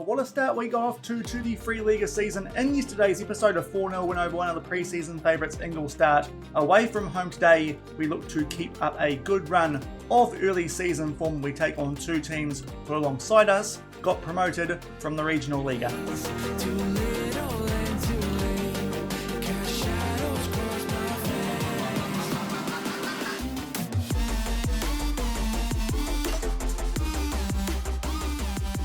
Well, what a start we got off to the free Liga season in yesterday's episode. A 4-0 win over one of the pre-season favourites, Ingolstadt. Away from home today, we look to keep up a good run of early season form. We take on two teams who alongside us got promoted from the regional Liga.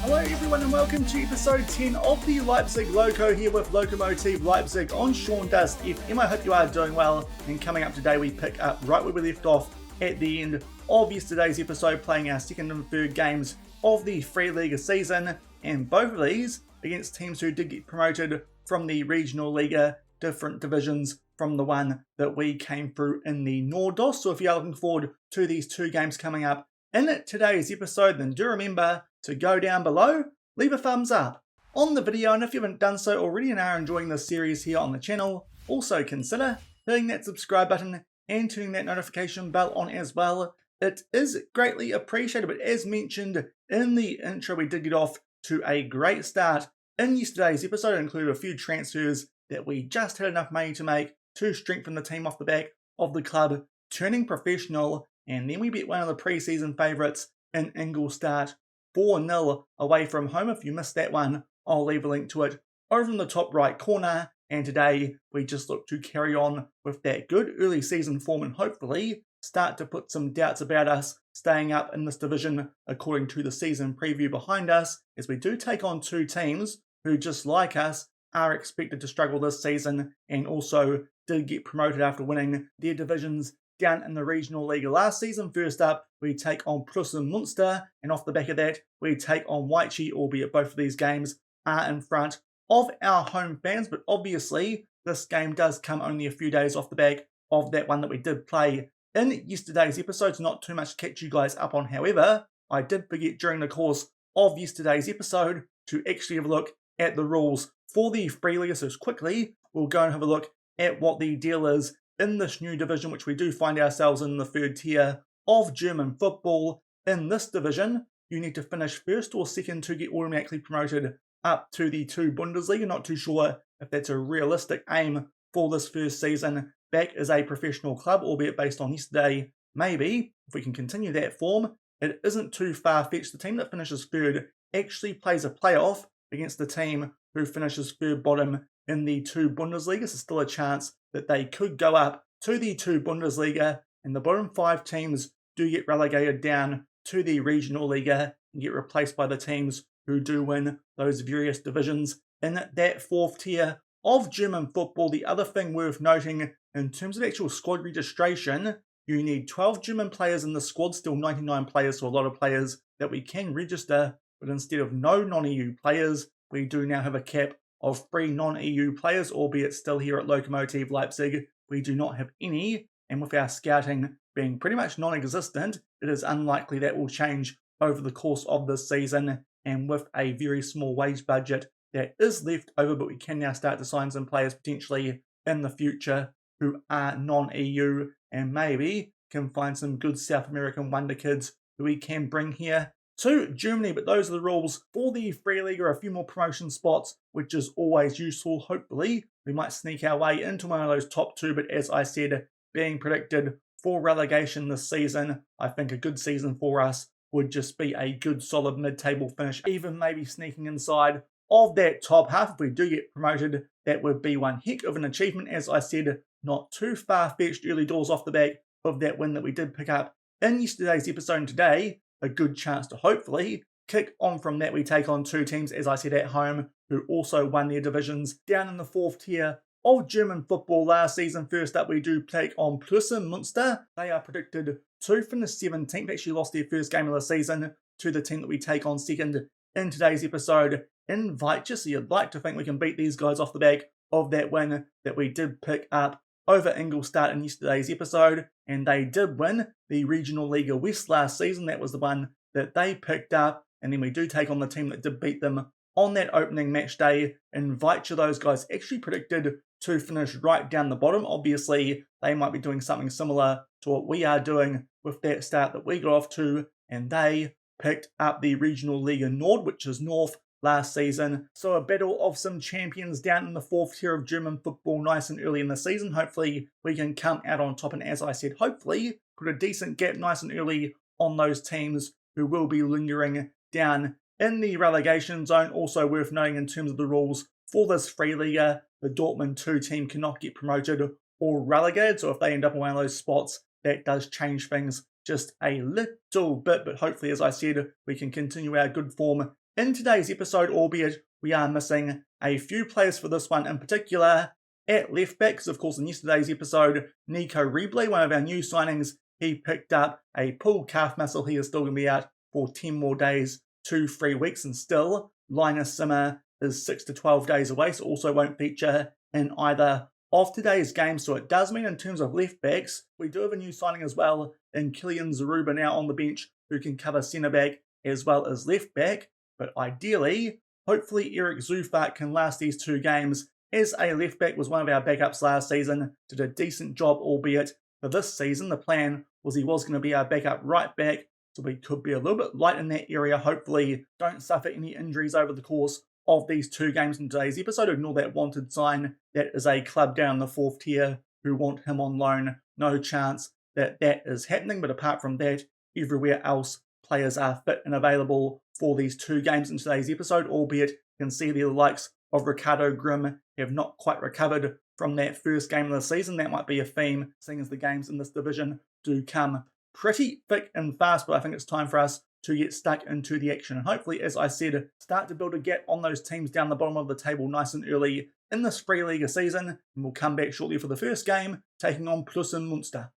Hello everyone and welcome to episode 10 of the Leipzig Loko, here with Lokomotive Leipzig on Sean Does FM. I hope you are doing well, and coming up today we pick up right where we left off at the end of yesterday's episode, playing our second and third games of the free Liga season, and both of these against teams who did get promoted from the regional Liga, different divisions from the one that we came through in the Nordos. So if you are looking forward to these two games coming up in today's episode, then do remember to go down below, leave a thumbs up on the video, and if you haven't done so already and are enjoying this series here on the channel, also consider hitting that subscribe button and turning that notification bell on as well. It is greatly appreciated, but as mentioned in the intro, we did get off to a great start in yesterday's episode. It included a few transfers that we just had enough money to make to strengthen the team off the back of the club turning professional, and then we beat one of the pre-season favourites in Ingolstadt 4-0 away from home. If you missed that one, I'll leave a link to it over in the top right corner. And today we just look to carry on with that good early season form and hopefully start to put some doubts about us staying up in this division according to the season preview behind us, as we do take on two teams who, just like us, are expected to struggle this season and also did get promoted after winning their divisions down in the regional Liga last season. First up, we take on Preußen Münster, and off the back of that, we take on Weiche, albeit both of these games are in front of our home fans. But obviously, this game does come only a few days off the back of that one that we did play in yesterday's episode. So not too much to catch you guys up on. However, I did forget during the course of yesterday's episode to actually have a look at the rules for the free Liga. So quickly, we'll go and have a look at what the deal is in this new division, which we do find ourselves in the third tier of German football. In this division, you need to finish first or second to get automatically promoted up to the 2 Bundesliga. Not too sure if that's a realistic aim for this first season back as a professional club, albeit based on yesterday. Maybe, if we can continue that form, it isn't too far-fetched. The team that finishes third actually plays a playoff against the team who finishes third bottom in the 2 Bundesliga, so still a chance that they could go up to the 2 Bundesliga, and the bottom 5 teams do get relegated down to the regional Liga and get replaced by the teams who do win those various divisions in that 4th tier of German football. The other thing worth noting in terms of actual squad registration, you need 12 German players in the squad, still 99 players, so a lot of players that we can register, but instead of no non-EU players, we do now have a cap of 3 non-EU players, albeit still here at Lokomotive Leipzig, we do not have any, and with our scouting being pretty much non-existent, it is unlikely that will change over the course of this season, and with a very small wage budget that is left over, but we can now start to sign some players potentially in the future who are non-EU, and maybe can find some good South American wonder kids who we can bring here to Germany. But those are the rules for the free Liga. A few more promotion spots, which is always useful. Hopefully we might sneak our way into one of those top 2, but as I said, being predicted for relegation this season, I think a good season for us would just be a good solid mid-table finish, even maybe sneaking inside of that top half. If we do get promoted, that would be one heck of an achievement. As I said, not too far-fetched early doors off the back of that win that we did pick up in yesterday's episode, and today a good chance to hopefully kick on from that. We take on two teams, as I said, at home, who also won their divisions down in the 4th tier of German football last season. First up, we do take on Preußen Münster. They are predicted to finish 17th, actually lost their first game of the season to the team that we take on second in today's episode in Weiche. So you'd like to think we can beat these guys off the back of that win that we did pick up over Ingolstadt in yesterday's episode, and they did win the Regional Liga West last season. That was the one that they picked up, and then we do take on the team that did beat them on that opening match day in Weiche. Those guys actually predicted to finish right down the bottom. Obviously, they might be doing something similar to what we are doing with that start that we got off to, and they picked up the Regional Liga Nord, which is north last season. So a battle of some champions down in the 4th tier of German football nice and early in the season. Hopefully we can come out on top, and as I said, hopefully put a decent gap nice and early on those teams who will be lingering down in the relegation zone. Also worth noting in terms of the rules for this free Liga, the Dortmund 2 team cannot get promoted or relegated, so if they end up in one of those spots, that does change things just a little bit. But hopefully, as I said, we can continue our good form in today's episode, albeit we are missing a few players for this one in particular. At left back, because of course in yesterday's episode, Nico Rebley, one of our new signings, he picked up a pulled calf muscle. He is still going to be out for 10 more days to 3 weeks, and still Linus Simmer is 6 to 12 days away, so also won't feature in either of today's games. So it does mean in terms of left backs, we do have a new signing as well in Kylian Zaruba now on the bench, who can cover centre back as well as left back. But ideally, hopefully Eric Zufak can last these 2 games, as a left back was one of our backups last season, did a decent job, albeit for this season the plan was he was going to be our backup right back, so we could be a little bit light in that area. Hopefully don't suffer any injuries over the course of these 2 games in today's episode. Ignore that wanted sign. That is a club down the 4th tier who want him on loan. No chance that that is happening, but apart from that, everywhere else players are fit and available for these 2 games in today's episode, albeit you can see the likes of Ricardo Grimm have not quite recovered from that first game of the season. That might be a theme, seeing as the games in this division do come pretty thick and fast, but I think it's time for us to get stuck into the action. And hopefully, as I said, start to build a gap on those teams down the bottom of the table nice and early in this free Liga season. And we'll come back shortly for the first game, taking on Preußen Münster.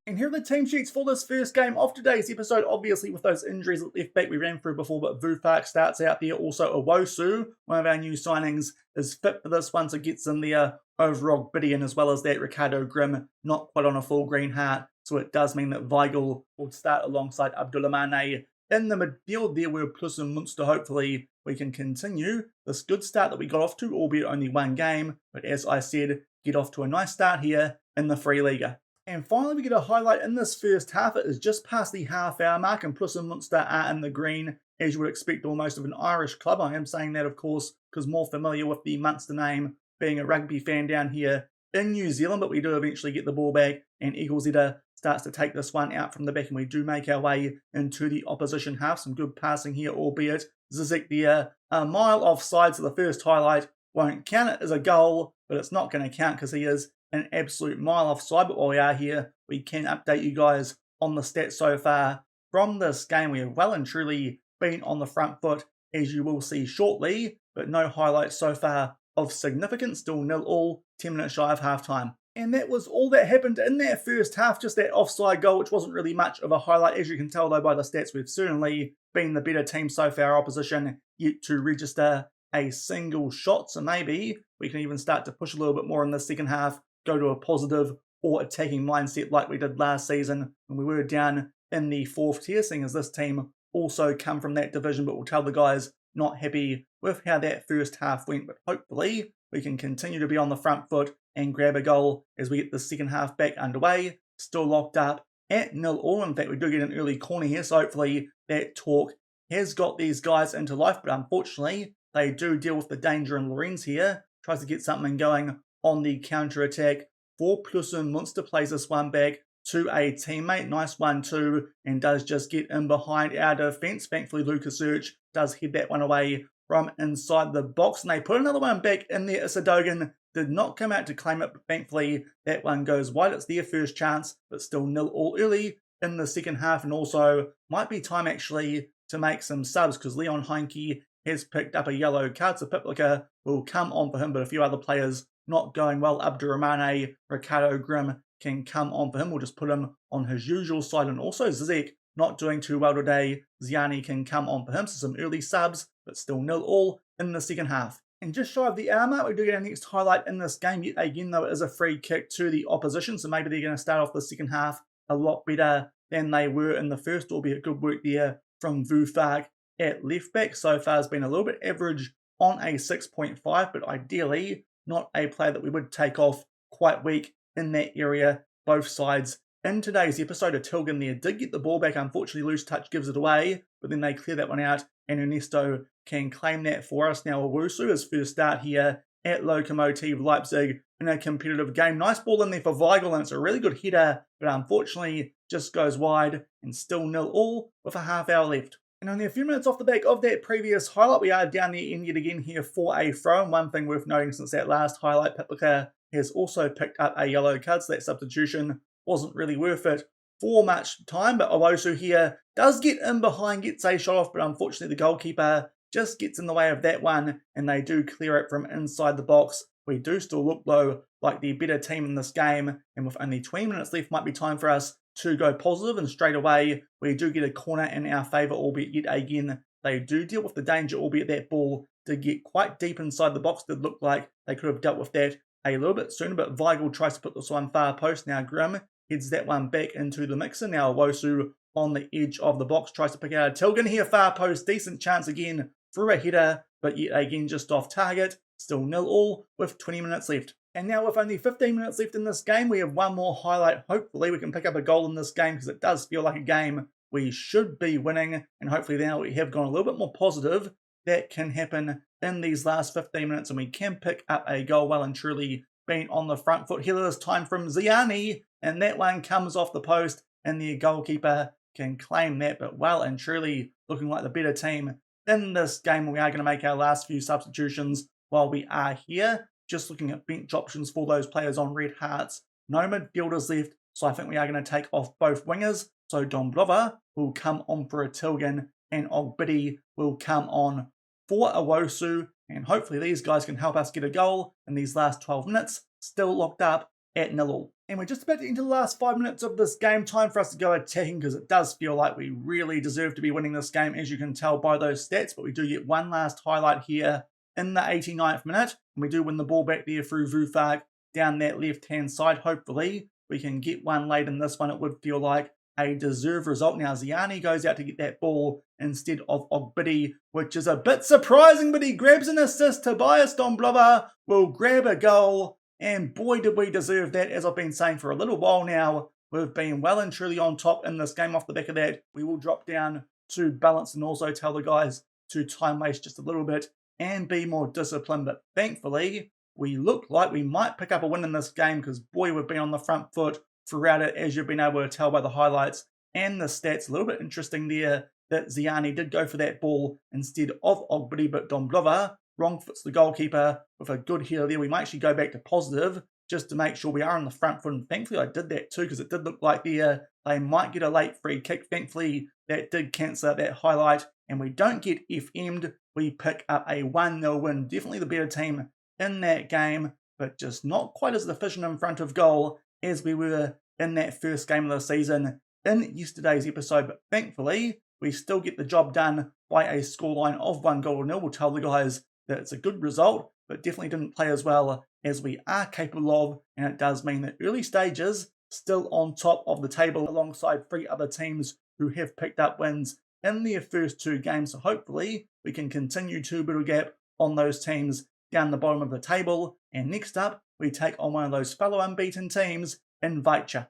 And here are the team sheets for this first game of today's episode. Obviously, with those injuries at left back we ran through before, but Vufak starts out there. Also, Owosu, one of our new signings, is fit for this one, so gets in there over Ogbidian, as well as that Ricardo Grimm, not quite on a full green heart. So it does mean that Weigl will start alongside Abdulrahmane in the midfield there, where Preußen Münster, hopefully we can continue this good start that we got off to, albeit only 1 game. But as I said, get off to a nice start here in the free Liga. And finally, we get a highlight in this first half. It is just past the half-hour mark, and Preußen Münster are in the green, as you would expect almost of an Irish club. I am saying that, of course, because more familiar with the Munster name, being a rugby fan down here in New Zealand. But we do eventually get the ball back, and Ingolstadt starts to take this one out from the back, and we do make our way into the opposition half. Some good passing here, albeit Zizek there a mile offside, so the first highlight won't count it as a goal, but it's not going to count because he is an absolute mile offside. But while we are here, we can update you guys on the stats so far from this game. We have well and truly been on the front foot, as you will see shortly, but no highlights so far of significance. Still 0-0, 10 minutes shy of halftime. And that was all that happened in that first half, just that offside goal, which wasn't really much of a highlight. As you can tell, though, by the stats, we've certainly been the better team so far. Our opposition yet to register a single shot, so maybe we can even start to push a little bit more in the second half, go to a positive or attacking mindset like we did last season when we were down in the 4th tier, seeing as this team also come from that division. But we'll tell the guys not happy with how that first half went, but hopefully we can continue to be on the front foot and grab a goal as we get the second half back underway. Still locked up at 0-0. In fact, we do get an early corner here, so hopefully that talk has got these guys into life, but unfortunately they do deal with the danger, and Lorenz here tries to get something going on the counter-attack for Preußen Münster, plays this one back to a teammate. Nice 1-2, and does just get in behind our defence. Thankfully, Lucas Search does head that one away from inside the box, and they put another one back in there. Isadogan did not come out to claim it, but thankfully that one goes wide. It's their first chance, but still 0-0 early in the second half, and also might be time actually to make some subs, because Leon Heinke has picked up a yellow card, so Piplica will come on for him, but a few other players not going well. Abdurrahmane, Ricardo Grimm can come on for him. We'll just put him on his usual side, and also Zizek not doing too well today. Ziani can come on for him, so some early subs, but still 0-0 in the second half. And just shy of the hour mark, we do get our next highlight in this game. Yet again, though, it is a free kick to the opposition, so maybe they're going to start off the second half a lot better than they were in the first, albeit good work there from Vufak at left back. So far has been a little bit average on a 6.5, but ideally not a player that we would take off. Quite weak in that area, both sides. In today's episode, Tilgan there did get the ball back. Unfortunately, loose touch gives it away, but then they clear that one out, and Ernesto can claim that for us. Now Owusu, his first start here at Lokomotive Leipzig in a competitive game. Nice ball in there for Weigl, and it's a really good header, but unfortunately just goes wide, and still 0-0 with a half hour left. And only a few minutes off the back of that previous highlight, we are down the end yet again here for a throw. And one thing worth noting since that last highlight, Pitlicker has also picked up a yellow card, so that substitution wasn't really worth it for much time. But Owusu here does get in behind, gets a shot off, but unfortunately the goalkeeper just gets in the way of that one, and they do clear it from inside the box. We do still look, though, like the better team in this game, and with only 20 minutes left, might be time for us to go positive, and straight away we do get a corner in our favour, albeit yet again they do deal with the danger, albeit that ball did get quite deep inside the box. Did look like they could have dealt with that a little bit sooner, but Weigl tries to put this one far post. Now Grimm heads that one back into the mixer. Now Owusu on the edge of the box tries to pick out a Tilgan here, far post, decent chance again through a header, but yet again just off target. Still 0-0 with 20 minutes left. And now with only 15 minutes left in this game, we have one more highlight. Hopefully we can pick up a goal in this game, because it does feel like a game we should be winning. And hopefully now we have gone a little bit more positive. That can happen in these last 15 minutes, and we can pick up a goal well and truly being on the front foot. Here this time from Ziani, and that one comes off the post, and the goalkeeper can claim that. But well and truly looking like the better team in this game. We are going to make our last few substitutions while we are here. Just looking at bench options for those players on red hearts. No midfielders left, so I think we are going to take off both wingers. So Dombrova will come on for a Tilgan, and Ogbidi will come on for Owusu. And hopefully these guys can help us get a goal in these last 12 minutes. Still locked up at 0-0. And we're just about to enter the last 5 minutes of this game. Time for us to go attacking, because it does feel like we really deserve to be winning this game, as you can tell by those stats. But we do get one last highlight here in the 89th minute, and we do win the ball back there through Vufak down that left-hand side. Hopefully we can get one late in this one. It would feel like a deserved result. Now Ziani goes out to get that ball instead of Ogbidi, which is a bit surprising, but he grabs an assist. Tobias Dombrova will grab a goal, and boy did we deserve that. As I've been saying for a little while now, we've been well and truly on top in this game. Off the back of that, we will drop down to balance and also tell the guys to time waste just a little bit and be more disciplined. But thankfully we look like we might pick up a win in this game, because boy, we've been on the front foot throughout it, as you've been able to tell by the highlights and the stats. A little bit interesting there that Ziani did go for that ball instead of Ogbidi, but Dombrova wrong foots the goalkeeper with a good header there. We might actually go back to positive just to make sure we are on the front foot, and thankfully I did that too, because it did look like there they might get a late free kick. Thankfully that did cancel out that highlight, and we don't get FM'd. We pick up a 1-0 win. Definitely the better team in that game, but just not quite as efficient in front of goal as we were in that first game of the season in yesterday's episode. But thankfully we still get the job done by a scoreline of 1-0. We'll tell the guys that it's a good result, but definitely didn't play as well as we are capable of, and it does mean that early stages still on top of the table alongside 3 other teams who have picked up wins in their first 2 games. So hopefully we can continue to build a gap on those teams down the bottom of the table. And next up, we take on one of those fellow unbeaten teams in Weiche.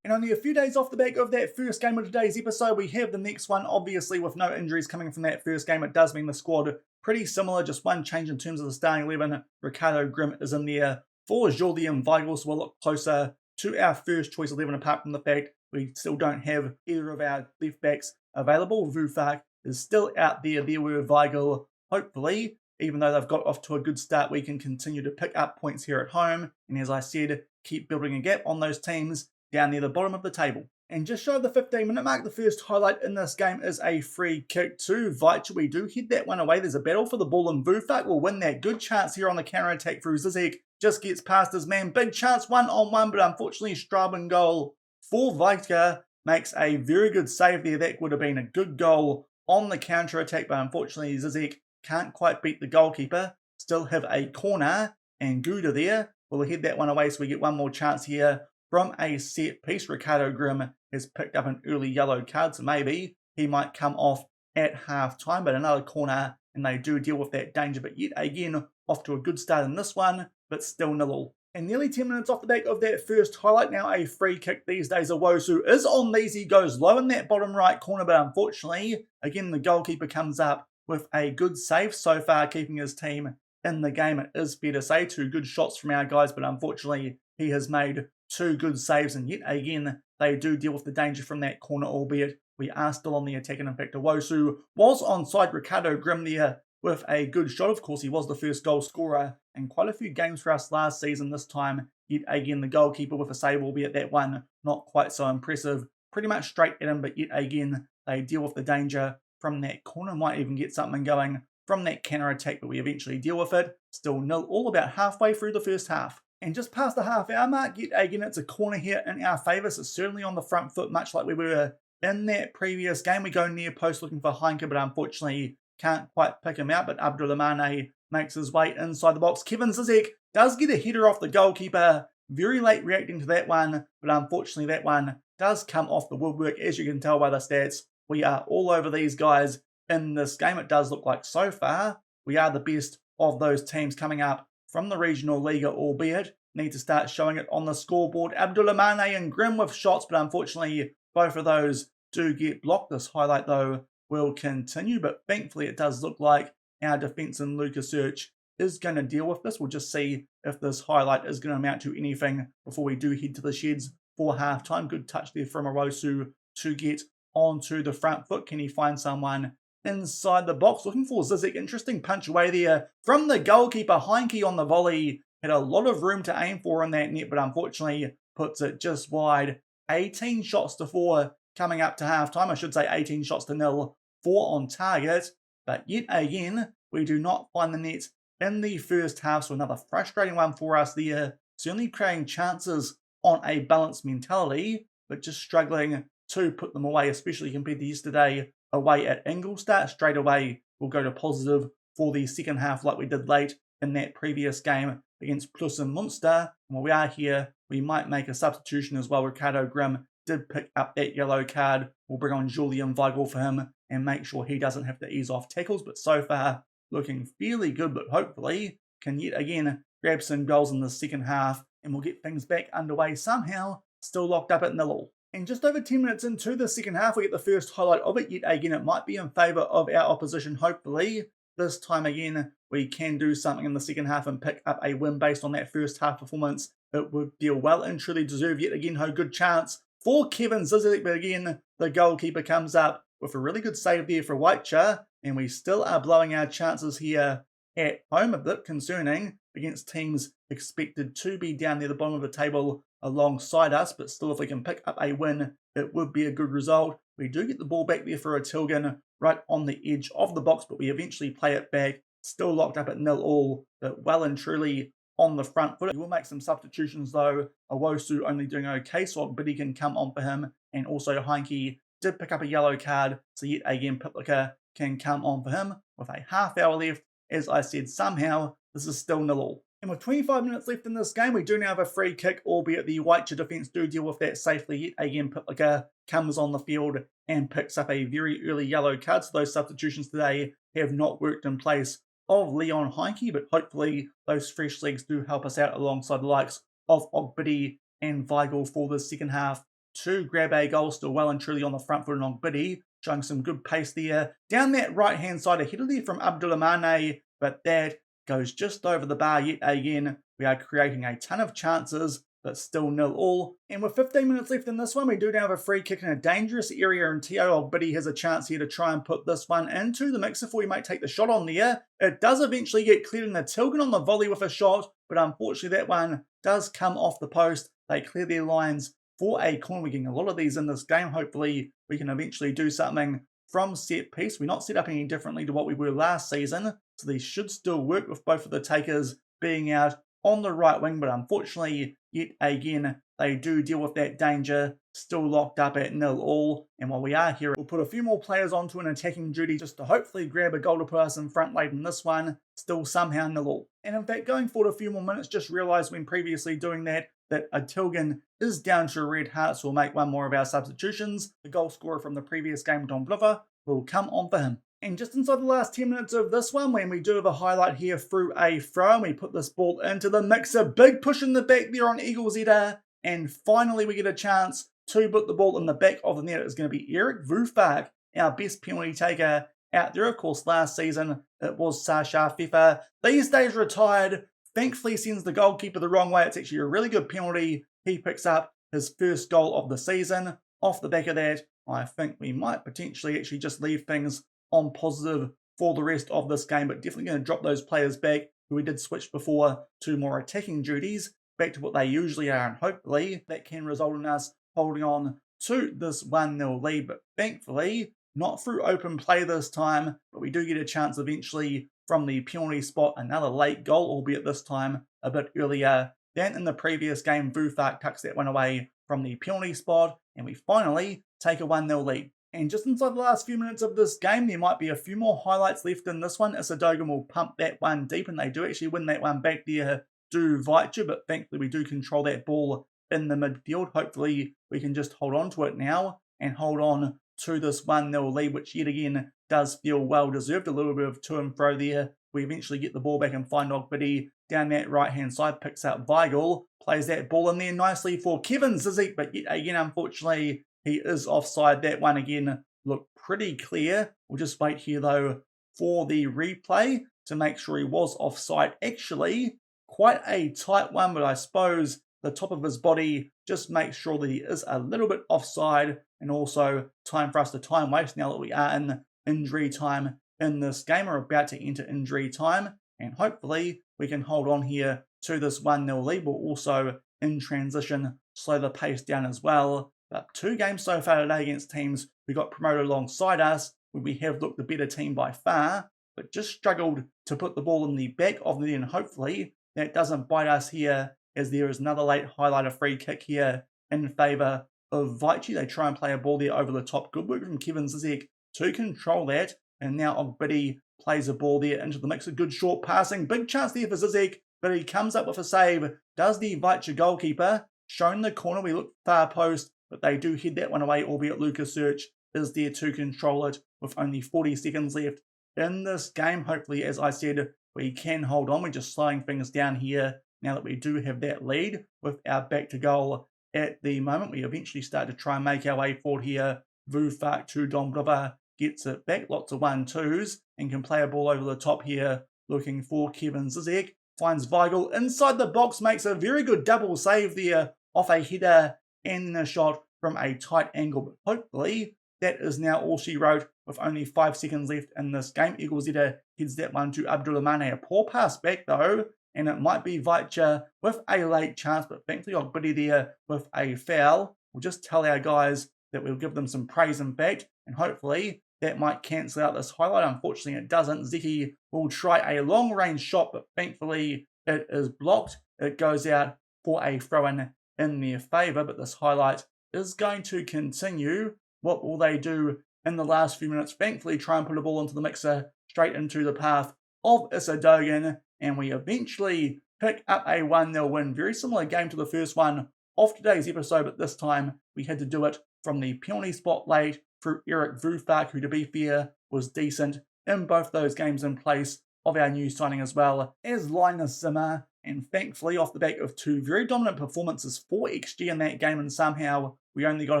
And only a few days off the back of that first game of today's episode, we have the next one. Obviously, with no injuries coming from that first game, it does mean the squad pretty similar, just one change in terms of the starting 11. Ricardo Grimm is in there for Jordi and Weigl, so we'll look closer to our first choice 11, apart from the fact we still don't have either of our left backs available. Vufak is still out there. There with Weigl. Hopefully, even though they've got off to a good start, we can continue to pick up points here at home. And as I said, keep building a gap on those teams down near the bottom of the table. And just shy of the 15-minute mark, the first highlight in this game is a free kick to Weiche. We do head that one away. There's a battle for the ball, and Vufak will win that. Good chance here on the counter-attack through Zizek. Just gets past his man. Big chance, 1-on-1, but unfortunately Straben goal for Weiche makes a very good save there. That would have been a good goal on the counter-attack, but unfortunately Zizek can't quite beat the goalkeeper. Still have a corner, and Gouda there will head that one away, so we get one more chance here from a set piece. Ricardo Grimm has picked up an early yellow card, so maybe he might come off at half time, but another corner, and they do deal with that danger. But yet again, off to a good start in this one, but still 0-0. And nearly 10 minutes off the back of that first highlight, now a free kick these days. Owusu is on these. He goes low in that bottom right corner, but unfortunately, again, the goalkeeper comes up with a good save so far, keeping his team in the game. It is fair to say, 2 good shots from our guys, but unfortunately, he has made 2 good saves, and yet again, they do deal with the danger from that corner, albeit we are still on the attack. And in fact, Owusu was onside Ricardo Grimm there with a good shot. Of course, he was the first goal scorer in quite a few games for us last season. This time, yet again, the goalkeeper with a save, albeit that one not quite so impressive. Pretty much straight at him, but yet again, they deal with the danger from that corner. Might even get something going from that counter attack, but we eventually deal with it. Still 0-all about halfway through the first half. And just past the half-hour mark, yet again, it's a corner here in our favour. So certainly on the front foot, much like we were in that previous game. We go near post looking for Heinke, but unfortunately can't quite pick him out. But Abdulrahmane makes his way inside the box. Kevin Zizek does get a header off the goalkeeper. Very late reacting to that one, but unfortunately that one does come off the woodwork. As you can tell by the stats, we are all over these guys in this game. It does look like so far we are the best of those teams coming up from the regional Liga, albeit need to start showing it on the scoreboard. Abdulrahmane and Grimm with shots, but unfortunately both of those do get blocked. This highlight though will continue, but thankfully it does look like our defence and Lucas Search is going to deal with this. We'll just see if this highlight is going to amount to anything before we do head to the sheds for half-time. Good touch there from Owusu to get onto the front foot. Can he find someone inside the box? Looking for Zizek. Interesting punch away there from the goalkeeper. Heinke on the volley had a lot of room to aim for in that net, but unfortunately puts it just wide. 18 shots to 4 coming up to half-time. I should say 18 shots to 0, 4 on target. But yet again, we do not find the net in the first half, so another frustrating one for us there. Certainly creating chances on a balanced mentality, but just struggling to put them away, especially compared to yesterday away at Ingolstadt. Straight away, we'll go to positive for the second half like we did late in that previous game against Preußen Münster. And while we are here, we might make a substitution as well. Ricardo Grimm did pick up that yellow card. We'll bring on Julian Weigl for him and make sure he doesn't have to ease off tackles. But so far, looking fairly good, but hopefully can yet again grab some goals in the second half and we'll get things back underway somehow. Still locked up at 0-all. And just over 10 minutes into the second half, we get the first highlight of it. Yet again, it might be in favour of our opposition, hopefully. This time again, we can do something in the second half and pick up a win based on that first half performance. It would feel well and truly deserved. Yet again, a good chance for Kevin Zizek, but again, the goalkeeper comes up with a really good save there for Weiche, and we still are blowing our chances here at home. A bit concerning against teams expected to be down near the bottom of the table alongside us, but still if we can pick up a win, it would be a good result. We do get the ball back there for a Tilgan right on the edge of the box, but we eventually play it back. Still locked up at 0-all, but well and truly on the front foot. We will make some substitutions though. Owusu only doing okay, so Ogbidi can come on for him, and also Heinke did pick up a yellow card, so yet again Pitlika can come on for him. With a half hour left, as I said, somehow this is still 0-all. And with 25 minutes left in this game, we do now have a free kick, albeit the Weiche defence do deal with that safely. Yet again, Pitlika comes on the field and picks up a very early yellow card. So those substitutions today have not worked in place of Leon Heinke, but hopefully those fresh legs do help us out alongside the likes of Ogbidi and Weigl for the second half to grab a goal. Still well and truly on the front foot, and Ogbidi showing some good pace there. Down that right-hand side, a header there from Abdulrahmane, but that goes just over the bar. Yet again, we are creating a ton of chances, but still 0-all. And with 15 minutes left in this one, we do now have a free kick in a dangerous area, and Teo Ogbidi has a chance here to try and put this one into the mix before we might take the shot on there. It does eventually get cleared in the Tilgan on the volley with a shot, but unfortunately that one does come off the post. They clear their lines for a corner. We're getting a lot of these in this game. Hopefully we can eventually do something from set piece. We're not set up any differently to what we were last season, so these should still work with both of the takers being out on the right wing, but unfortunately, yet again, they do deal with that danger, still locked up at 0-all. And while we are here, we'll put a few more players onto an attacking duty just to hopefully grab a goal to put us in front late in this one, still somehow 0-all. And in fact, going forward a few more minutes, just realised when previously doing that a Tilgan is down to a red heart, so we'll make one more of our substitutions. The goal scorer from the previous game, Don Bluffer, will come on for him. And just inside the last 10 minutes of this one, when we do have a highlight here through a throw, and we put this ball into the mixer. Big push in the back there on Ingolstadt. And finally we get a chance to put the ball in the back of the net. It's going to be Erik Vufak, our best penalty taker out there. Of course, last season it was Sasha Pfeffer. These days retired. Thankfully sends the goalkeeper the wrong way. It's actually a really good penalty. He picks up his first goal of the season. Off the back of that, I think we might potentially actually just leave things on positive for the rest of this game, but definitely going to drop those players back who we did switch before to more attacking duties, back to what they usually are, and hopefully that can result in us holding on to this 1-0 lead. But thankfully, not through open play this time, but we do get a chance eventually from the penalty spot, another late goal, albeit this time a bit earlier than in the previous game. Vufak tucks that one away from the penalty spot, and we finally take a 1-0 lead. And just inside the last few minutes of this game, there might be a few more highlights left in this one. Isadogan will pump that one deep, and they do actually win that one back there to Weiche, but thankfully we do control that ball in the midfield. Hopefully we can just hold on to it now and hold on to this 1-0 lead, which yet again does feel well deserved. A little bit of to and fro there. We eventually get the ball back and find Ogbidi down that right hand side, picks up Weigl, plays that ball in there nicely for Kevin Zizek, but yet again unfortunately he is offside. That one again looked pretty clear. We'll just wait here though for the replay to make sure he was offside. Actually, quite a tight one, but I suppose the top of his body just makes sure that he is a little bit offside, and also time for us to time waste now that we are in injury time in this game. We're about to enter injury time, and hopefully we can hold on here to this 1-0 lead. We'll also, in transition, slow the pace down as well. But 2 games so far today against teams who got promoted alongside us, where we have looked the better team by far, but just struggled to put the ball in the back of the net, and hopefully that doesn't bite us here, as there is another late highlight, a free kick here in favour of Weiche. They try and play a ball there over the top. Good work from Kevin Zizek to control that, and now Ogbidi plays a ball there into the mix. A good short passing, big chance there for Zizek, but he comes up with a save. Does the Weiche goalkeeper, shown the corner, we look far post, but they do head that one away, albeit Lucas Search is there to control it with only 40 seconds left in this game. Hopefully, as I said, we can hold on. We're just slowing things down here now that we do have that lead with our back to goal at the moment. We eventually start to try and make our way forward here. Vufak to Dombrova gets it back. Lots of 1-2s and can play a ball over the top here, looking for Kevin Zizek. Finds Weigl inside the box, makes a very good double save there off a header and a shot from a tight angle. But hopefully that is now all she wrote with only 5 seconds left in this game. Ingolstadt heads that one to Abdulrahmane. A poor pass back though, and it might be Weiche with a late chance, but thankfully Ogbidi there with a foul. We'll just tell our guys that we'll give them some praise in fact, and hopefully that might cancel out this highlight. Unfortunately it doesn't. Zeki will try a long range shot, but thankfully it is blocked. It goes out for a throw-in in their favour, but this highlight is going to continue. What will they do in the last few minutes? Thankfully try and put a ball into the mixer straight into the path of Isadogan, and we eventually pick up a 1-0 win. Very similar game to the first one of today's episode, but this time we had to do it from the penalty spot late through Erik Vufak, who to be fair was decent in both those games, in place of our new signing as well as Linus Zimmer. And thankfully off the back of 2 very dominant performances for XG in that game, and somehow we only got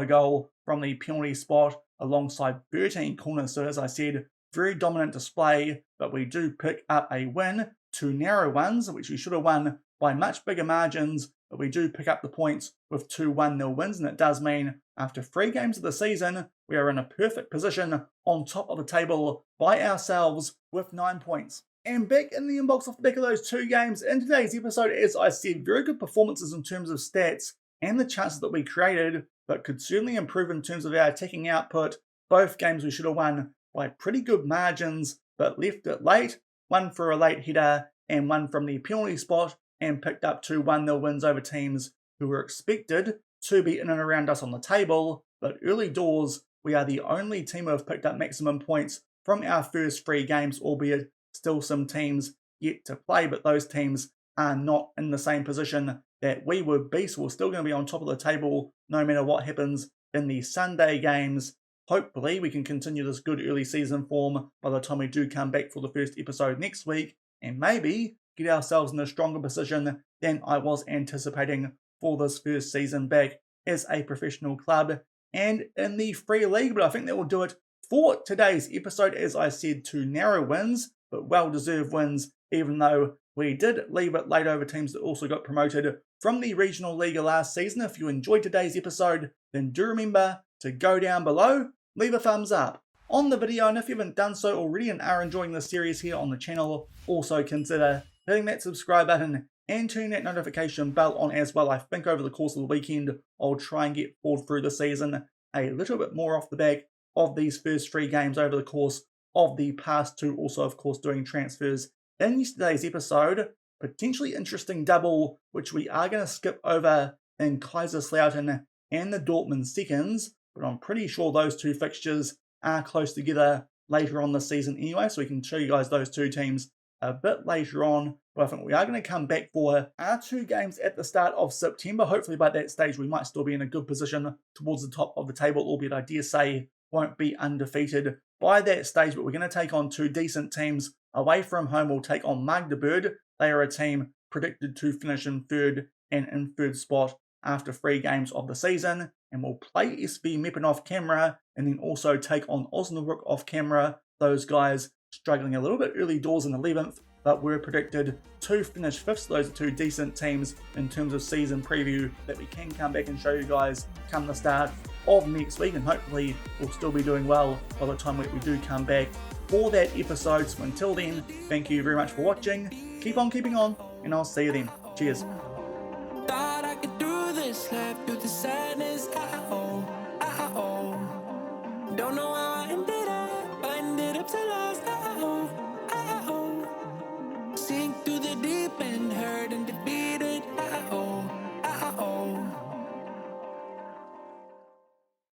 a goal from the penalty spot alongside 13 corners. So as I said, very dominant display, but we do pick up a win. 2 narrow ones, which we should have won by much bigger margins, but we do pick up the points with 2 1-0 wins, and it does mean after 3 games of the season, we are in a perfect position on top of the table by ourselves with 9 points. And back in the inbox off the back of those 2 games in today's episode, as I said, very good performances in terms of stats and the chances that we created, but could certainly improve in terms of our attacking output. Both games we should have won by pretty good margins, but left it late. 1 for a late header and 1 from the penalty spot, and picked up 2 1-0 wins over teams who were expected to be in and around us on the table. But early doors, we are the only team who have picked up maximum points from our first 3 games, albeit still some teams yet to play, but those teams are not in the same position that we would be, so we're still going to be on top of the table no matter what happens in the Sunday games. hopefully we can continue this good early season form by the time we do come back for the first episode next week, and maybe get ourselves in a stronger position than I was anticipating for this first season back as a professional club and in the free league. But I think that will do it for today's episode. As I said, 2 narrow wins, but well-deserved wins, even though we did leave it late over teams that also got promoted from the regional Liga last season. If you enjoyed today's episode, then do remember to go down below, leave a thumbs up on the video, and if you haven't done so already and are enjoying the series here on the channel, also consider hitting that subscribe button and turn that notification bell on as well. I think over the course of the weekend, I'll try and get forward through the season a little bit more off the back of these first 3 games over the course of the past 2. Also, of course, doing transfers in yesterday's episode. Potentially interesting double, which we are going to skip over in Kaiserslautern and the Dortmund seconds, but I'm pretty sure those 2 fixtures are close together later on this season anyway, so we can show you guys those 2 teams a bit later on. But I think we are going to come back for our 2 games at the start of September. Hopefully by that stage we might still be in a good position towards the top of the table, albeit I dare say won't be undefeated by that stage. But we're going to take on 2 decent teams. Away from home, we'll take on Magdeburg. They are a team predicted to finish in 3rd and in 3rd spot after 3 games of the season. And we'll play SV Meppen off camera and then also take on Osnabrück off camera. Those guys struggling a little bit early doors in 11th, but we're predicted to finish 5th. So those are 2 decent teams in terms of season preview that we can come back and show you guys come the start of next week, and hopefully we'll still be doing well by the time we do come back for that episode. So until then, thank you very much for watching, keep on keeping on, and I'll see you then. Cheers. Thought I could do this, slept through the sadness. Don't know